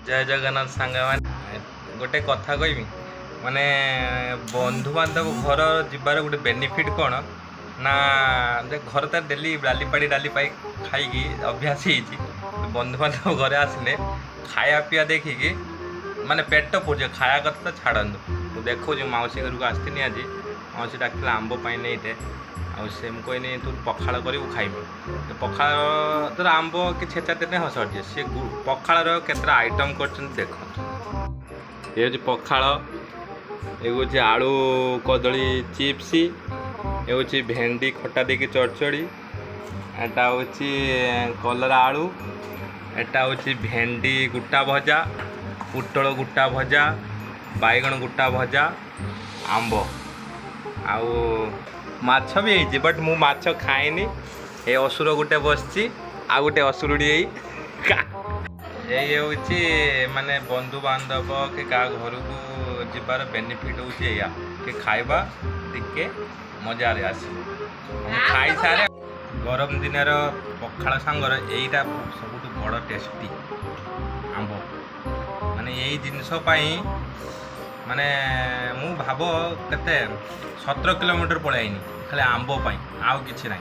जय जगन्नाथ सांग गोटे कथा कहमी माने बंधु बांधव घर जीवार गोटे बेनिफिट कौन ना घर तो डेली डाली पाड़ी डाली पाई खाई अभ्यास हो बंधु बांधव घर आसिले खाया पिया देखिकी माने पेट पूजे खाया कथा तो छाड़ू देखो मौसी घर को आसती आज मौसी डाक आंब पाई नहीं आम कहनी तू पखाड़ कर खाइबू पखाड़ तर आंब कि छेचा देने हाँ सर सी पखाड़ केतटा आइटम कर देख ये हूँ पखाड़ ये हूँ आलू कदली चिप्स ये हूँ भेंडी खटा देकी चड़चड़ी एटा हूँ कलरा आलू एटा हूँ भेंडी गुटा भजा पुटल गुटा भजा बैगण गुटा भजा आंब आउ माछ भी है बट मु माछ खाएनी ये असुर गुटे बसची आ गुटे असुरुड़ी ये हूँ माने बंधु बांधव के क्या घर को जीवार बेनिफिट हूँ या कि खाइबा टिके मजार आस खाई सारे गरम दिन पखाड़ सांगर यहीटा सब बड़ टेस्टी आंब माने यही जिनस माने मु भाव केते 17 किलोमीटर पलैनी खाली आंब आउ कि ना।